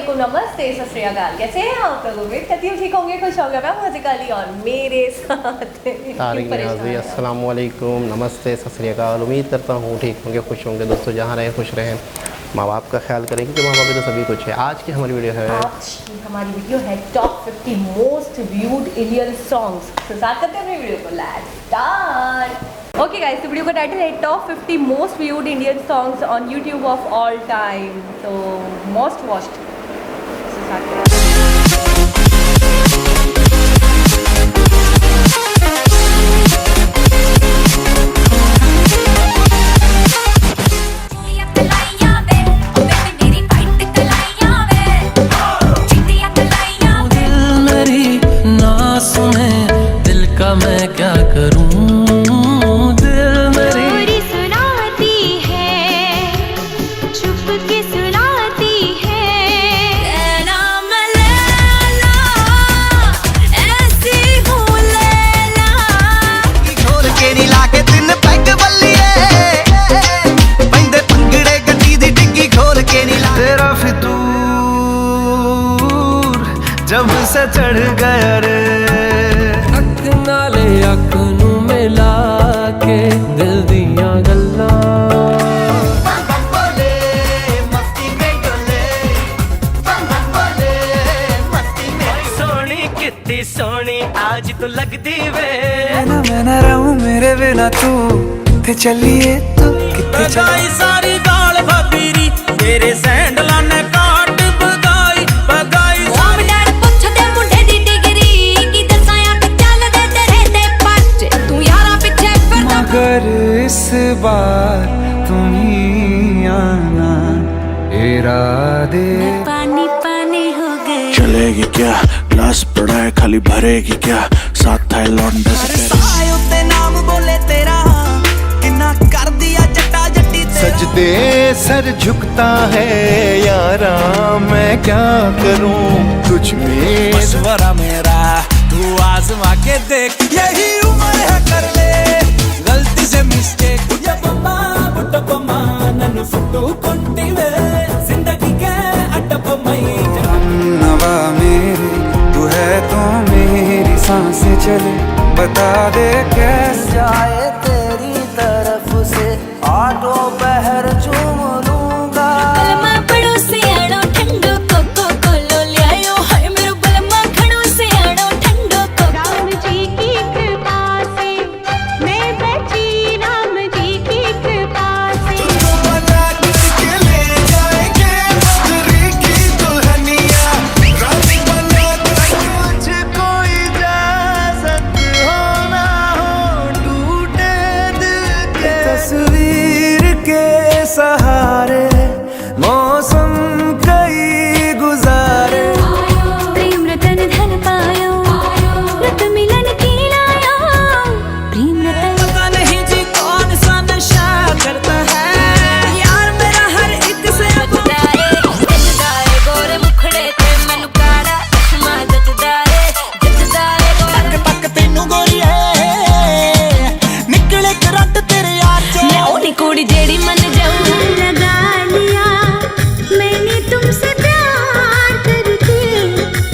अस्सलामुअलैकुम, नमस्ते, सत श्री अकाल। कैसे हैं आप लोग? उम्मीद करती हूँ ठीक होंगे, खुश होंगे। मैं मौजिक अली और मेरे साथ अस्सलामुअलैकुम, नमस्ते, सत श्री अकाल। उम्मीद करता हूँ ठीक होंगे, खुश होंगे। दोस्तों जहाँ रहें खुश रहें, माँ बाप का ख्याल करें क्योंकि माँ बाप तो सभी कुछ है। आज की हमारी वीडियो है top 50 most viewed Indian songs. तो स्टार्ट करते हैं अपनी वीडियो को। Let's start. ओके गाइस, तो वीडियो का टाइटल है top 50 most viewed Indian songs on YouTube of all time. तो मोस्ट वॉच्ड। मैं क्या करूं, दिल मेरी सुनाती है, चुप के सुनाती है। नाम लैला, ऐसी हूँ लैला। छोड़ के नी लाके तिन पैग बल्लिए, बंदे पंगड़े गड्डी दी डिग्गी खोल के नी ला। तेरा फितूर जब से चढ़ गया रे, नाले अख नू मिला के दिल दियां गल्लां। सोनी कितनी सोनी आज तो लगदी वे। मैं ना रहूं मेरे बिना तू, किथे चलिए तू किथे चली। सारी गाल भाबीरी तेरे सैंडलां ने काट बगाई बगाई। मगर इस बार तुम ही आना, इरादे पानी पानी हो गए। चलेगी क्या, ग्लास पड़ा है खाली, भरेगी क्या, साथ था लौंडे से ते नाम बोले तेरा, किन्ना कर दिया जट्टा जट्टी तेरा। सजदे सर झुकता है यारा, मैं क्या करूं तुझ में। मशवरा मेरा तू आजमा के देख, यही उम्र है कर ले गलती से मिस्टेक। यब्बा बुट्टप्पम्मा नन्नु फुट्टू कोंटिवे, जिंदगी के अड्डप्पम्मई। नवा मेरे तू है तो मेरी सांसें चले, बता दे कैसे जाए तेरी तरफ से आटो पहर चूम लूंगा। बलमा पड़ोसी आड़ो ठंडो कोको कोलो लियायो, हाय मेरो बलमा खड़ो से आड़ो ठंडो कोको। राम जी की कृपा से मैं बची, राम जी की कृपा से। तुझको बना के ले जाएंगे मजरी की दुल्हनिया, राम बना तुझको इजाजत हो ना हो टूटे दिल के। तस्वीर के सहारे मौसम कई गुजारे। प्रेम रतन धन पायो, रत मिलन की लायो। प्रेम रतन पता नहीं जी कौन सा नशा करता है, यार मेरा हर एक से जजदारे गोरे मुखड़े ते मैनू काड़ा चश्मा जजदारे गोरे। तक तेनू गोरीए निकले करंट तेरे यार चो। मैं ओनी कुड़ी जेड़ी मन जाऊं। लगा लिया मैंने तुमसे प्यार करके,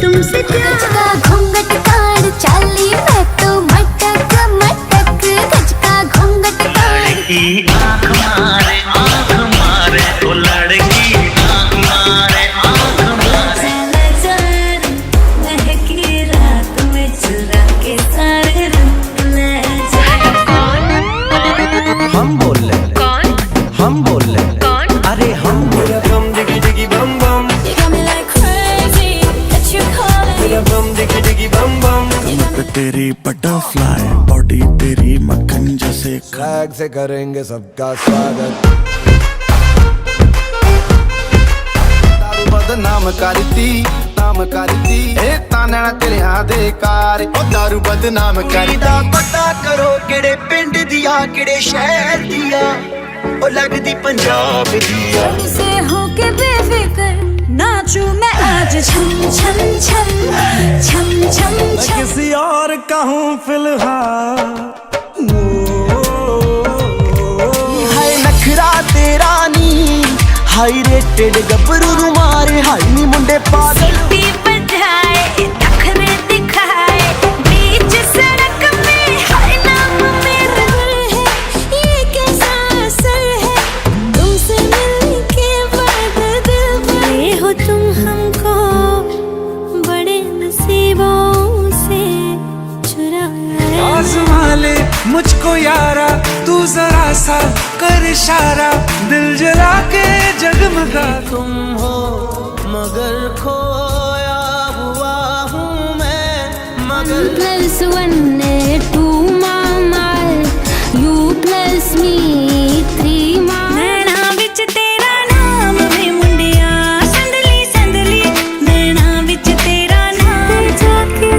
तुमसे प्यार। गज का घूंघट काढ़ चाली, मैं तो मटक मटक। गज का घूंघट काढ़। आँख मारे ओ लड़की, आँख मारे आँख मारे। नजर महकी रात में चुरा के सारे रंग ले जा। हम बोल ले, हम बोल ले, अरे हम बोले बम डिगी डिगी बम बम। You got me like crazy that you calling. बम डिगी डिगी बम बम। कमर तेरी बटरफ्लाई, बॉडी तेरी मक्खन जैसे फ्लैग से करेंगे सबका स्वागत। दारू बदनाम करती, नाम करती ए तानना तेरे हां दे कार। ओ दारू बदनाम करदा, पता करो किहड़े पिंड दिया किहड़े शहर दिया, ओ लगदी पंजाब दिया। से होके बेफिक्र नाचू मैं आज छम छम छम छम छम छम। किसी और का हूँ फिलहाल। हाय नखरा तेरा नी, हाई रेटेड गबरू मारे, हाई नी मुंडे पागल सीटी बजाए नखरे दिखाए बीच सड़क में हर नाम मेरा है ये कैसा असर है तुमसे मिलने के बाद दिल भरे हो तुम हमको बड़े नसीबों से चुराए आज़मा ले मुझको यारा तू जरा सा कर इशारा दिल जला के जगमगा तुम हो मगर खोया हुआ हूँ मैं मगर +1 2 मामा you plus me 3 मामा नैना विच तेरा नाम वे मुंडिया संदली संदली नैना विच तेरा नाम जाके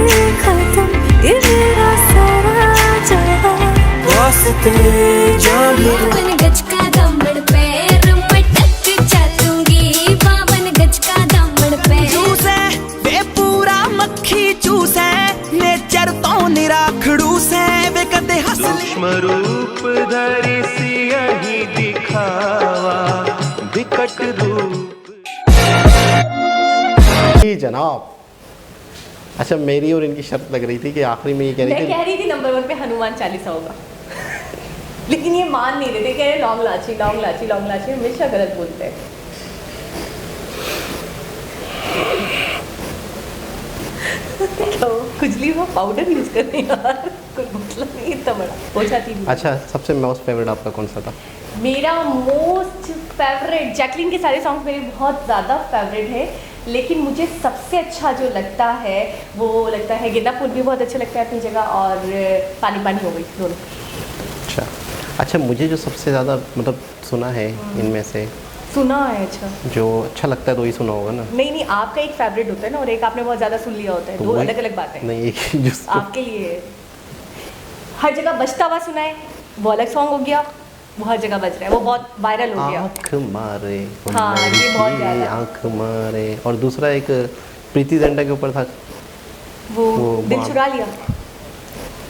खत्म ये मेरा सारा जहां वास्ते जाने बावन गज का दमड़ पैर मटक चलूंगी बावन गज का दमड़ पैर जूस है वे पूरा मक्खी चूस है नेचर तो निरा खड़ूस है वे कदे हंसली रूप धरी सी यही दिखावा विकट रूप जी जनाब। अच्छा मेरी और इनकी शर्त लग रही थी कि आखिरी में ये कह मैं रही थी कह रही थी नंबर 1 पे हनुमान चालीसा होगा लेकिन ये मान नहीं रहे थे, कह रहे लॉन्ग लाची लॉन्ग लाची लॉन्ग लाची, हमेशा गलत बोलते हैं। तो खुजली वो पाउडर यूज कर रही यार, कोई मतलब नहीं इतना बड़ा हो जाती नहीं। अच्छा सबसे मोस्ट फेवरेट आपका कौन सा था? मेरा मोस्ट फेवरेट जैकलिन के सारे सॉन्ग मेरे बहुत ज़्यादा फेवरेट है, लेकिन मुझे सबसे अच्छा जो लगता है वो लगता है गेंदा फूल भी बहुत अच्छा लगता है अपनी जगह, और पानी पानी हो गई दोनों। अच्छा अच्छा मुझे जो सबसे ज़्यादा मतलब सुना है इनमें से सुना है अच्छा जो अच्छा लगता है तो ही सुना होगा ना। नहीं नहीं, आपका एक फेवरेट होता है ना और एक आपने बहुत ज़्यादा सुन लिया होता है, तो दो वही- अलग अलग बातें। नहीं एक ही जो आपके लिए हर जगह बजता हुआ सुना है, वो अलग सॉन्ग हो गया, वो हर जगह बज रहा है, वो बहुत वायरल हो गया। आँख मारे हाँ, ये बहुत ज़्यादा। आँख मारे, और दूसरा एक प्रीति जिंटा के ऊपर था वो वो दिल बात- चुरा लिया,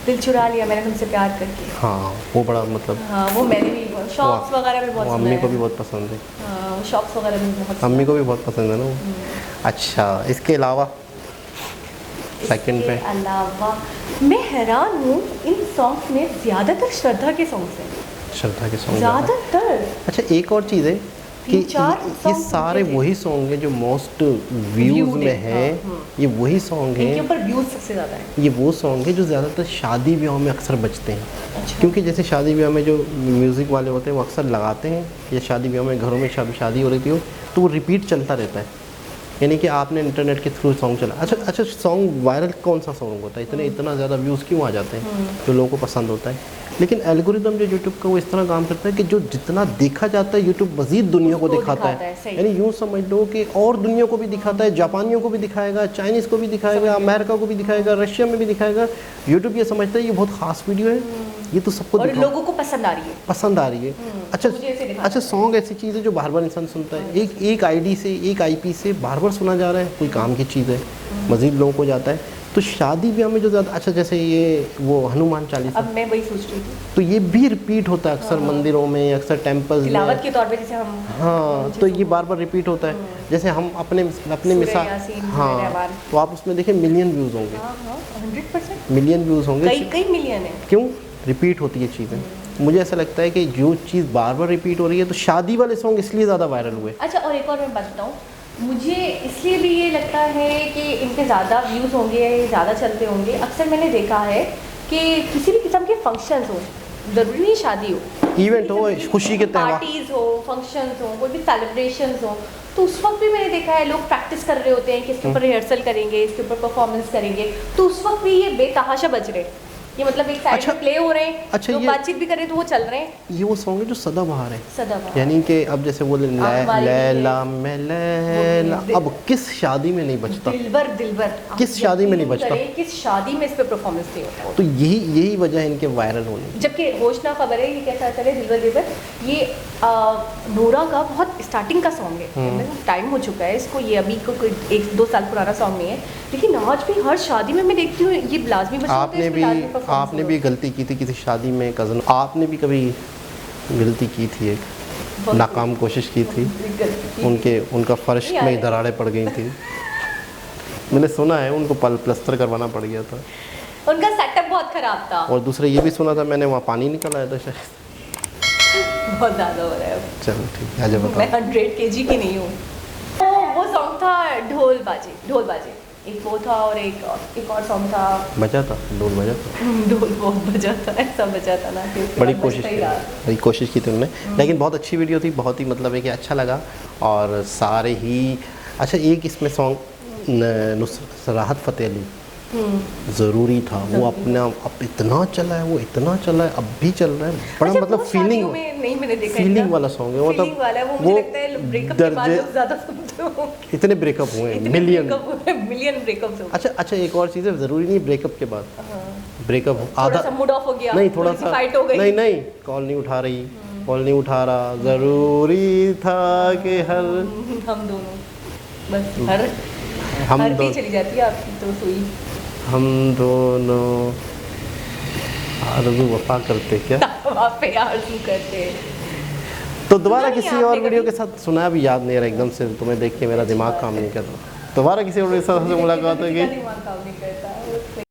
दिल चुरा लिया मैंने तुमसे प्यार करके। हाँ वो बड़ा मतलब हाँ वो मैंने भी शॉप्स वगैरह में बहुत वो सुना अम्मी है। को भी बहुत पसंद है, हाँ वो शॉप्स वगैरह में बहुत सुना अम्मी को भी बहुत पसंद है ना वो। अच्छा इसके अलावा सेकंड पे इसके अलावा मैं हैरान हूँ, इन सॉन्ग्स में ज़्यादातर श्रद्धा के सॉन्ग्स हैं, श्रद्धा के सॉन्ग। ज़्यादातर। अच्छा एक और चीज़ है कि 3-4 ये songs सारे होते थे। वही सॉन्ग हैं जो मोस्ट व्यूज Viewed में है, है। हाँ, ये वही सॉन्ग इनके हैं, ऊपर व्यूज सबसे ज़्यादा है। ये वो सॉन्ग है जो ज़्यादातर शादी ब्याह में अक्सर बजते हैं। अच्छा। क्योंकि जैसे शादी ब्याह में जो म्यूज़िक वाले होते हैं वो अक्सर लगाते हैं, या शादी ब्याह में घरों में शादी हो रही थी हो तो वो रिपीट चलता रहता है, यानी कि आपने इंटरनेट के थ्रू सॉन्ग चला। अच्छा सॉन्ग वायरल कौन सा सॉन्ग होता है, इतना ज़्यादा व्यूज़ क्यों आ जाते हैं जो लोगों को पसंद होता है। लेकिन एल्गोरिदम जो यूट्यूब का वो इस तरह काम करता है कि जो जितना देखा जाता है यूट्यूब मज़ीद दुनिया को उसको दिखाता दिखाता है, है। सही। यानी यूँ समझ लो कि और दुनिया को भी दिखाता है, जापानियों को भी दिखाएगा, चाइनीज़ को भी दिखाएगा, अमेरिका को भी दिखाएगा, रशिया में भी दिखाएगा। यूट्यूब ये समझता है ये बहुत ख़ास वीडियो है, ये तो सबको और दिखाओ, लोगों को पसंद आ रही है। पसंद आ रही है। अच्छा मुझे ऐसे दिखाना अच्छा सॉन्ग ऐसी चीज़ है जो बार बार इंसान सुनता है, एक आईडी से एक आईपी से बार बार सुना जा रहा है, कोई काम की चीज़ है, मज़ीद लोगों को जाता है। तो शादी ब्याह में जो ज़्यादा अच्छा जैसे ये वो हनुमान चालीसा, अब मैं वही सोच रही थी, तो ये भी रिपीट होता है अक्सर मंदिरों में, अक्सर टेम्पल्स तिलावत में। के तौर पे जैसे हम हाँ तो ये बार बार रिपीट होता है। जैसे हम अपने मिसाल, यासीन, सूरह हाँ रहमान। तो आप उसमें देखें मिलियन व्यूज़ होंगे, 100% मिलियन व्यूज़ होंगे। कई मिलियन है। क्यों रिपीट होती है चीज़ें। मुझे ऐसा लगता है कि जो चीज़ बार बार रिपीट हो रही है तो शादी वाले सॉन्ग इसलिए ज़्यादा वायरल हुए। अच्छा और एक और मैं बात बताऊँ, मुझे इसलिए भी ये लगता है कि इनके ज़्यादा व्यूज़ होंगे, ज़्यादा चलते होंगे। अक्सर मैंने देखा है कि किसी भी किस्म के फंक्शंस हो, ज़रूरी नहीं शादी हो, इवेंट हो, खुशी के त्यौहार, पार्टीज़ हो, फंक्शंस हो, कोई भी सेलिब्रेशंस हो, तो उस वक्त भी मैंने देखा है लोग प्रैक्टिस कर रहे होते हैं कि इसके ऊपर रिहर्सल करेंगे, इसके ऊपर परफॉर्मेंस करेंगे, तो उस वक्त भी ये बेतहाशा बज रहे हैं। ये मतलब एक साइड अच्छा, में प्ले हो रहे हैं, अच्छा, जो ये- बातचीत भी कर रहे हैं तो वो चल रहे हैं ये वो सॉन्ग है जो सदाबहार है, सदाबहार। यानी कि अब जैसे वो हमारी लैला मैं लैला, वो भी- अब किस शादी में नहीं बजता, दिलबर दिलबर आप किस शादी में नहीं यकीन बजता? करें, किस शादी में इस पे परफॉर्मेंस नहीं होता। तो यही वजह है इनके वायरल होने की। जबकि होशना खबर है, ये कैसा चले दिलबर दिलबर, ये नूरा का बहुत स्टार्टिंग का सॉन्ग है, टाइम हो चुका है इसको, ये अभी को कोई 1-2 साल पुराना सॉन्ग नहीं है, लेकिन आज भी हर शादी में मैं देखती हूँ ये लाजमी बजता होता है, आपने भी गलती की थी किसी शादी में, कज़न आपने भी कभी गलती की थी, एक नाकाम कोशिश की थी, उनका फर्श नहीं आ में रहा। दरारें पड़ गई थी। मैंने सुना है उनको प्लास्टर करवाना पड़ गया था, उनका सेटअप बहुत खराब था। और दूसरा ये भी सुना था मैंने वहाँ पानी निकल आया था शायद। बहुत ज़्यादा हो रहा है अब। चलो ठीक है, आजा मैं बताओ। 100 kg की नहीं हूँ। वो सॉन्ग था ढोल बाजे, एक वो था और एक और सॉन्ग था। बजा था, ढोल बजा था। ढोल बहुत बजा था, ऐसा बजा था ना कि उसके बड़ी बाद कोशिश बजता ही की, रहा। बड़ी कोशिश की थी उन्होंने, लेकिन बहुत अच्छी वीडियो थी, बहुत ही मतलब है कि अच्छा लगा। और सारे ही अच्छा, एक इसमें सॉन्ग राहत फ़तेह अली ज़रूरी था, वो अपना अब इतना चला है, वो इतना चला है, अब भी चल रहा है, बड़ा अच्छा, मतलब वो शादियों फीलिंग में नहीं मैंने देखा फीलिंग इतना। वाला सॉन्ग है, फीलिंग वाला है, वो मुझे लगता है ब्रेकअप के बाद लोग ज़्यादा सुनते होंगे। इतने ब्रेकअप हुए हैं, मिलियन। मिलियन ब्रेकअप्स हो गए। अच्छा एक और चीज़ है, ज़रूरी नहीं ब्रेकअप के बाद, ब्रेकअप थोड़ा सा मूड ऑफ हो गया, नहीं, थोड़ा थोड़ी सी सा फाइट हो गई। नहीं, कॉल नहीं उठा रही, कॉल नहीं उठा रहा, ज़रूरी था कि हर हम दोनों बस हर हम हर दो पे चली जाती है आपकी तो सुई। हम दोनों आरज़ू वफा करते क्या। वहाँ पे आरज़ू करते। तो दोबारा नहीं, किसी आपने और वीडियो कभी- के साथ सुना, भी याद नहीं रहा एकदम से, तुम्हें देख के मेरा दिमाग काम नहीं कर रहा। दोबारा किसी और के साथ मुलाकात किसी होगी। का दिमाग काम नहीं करता।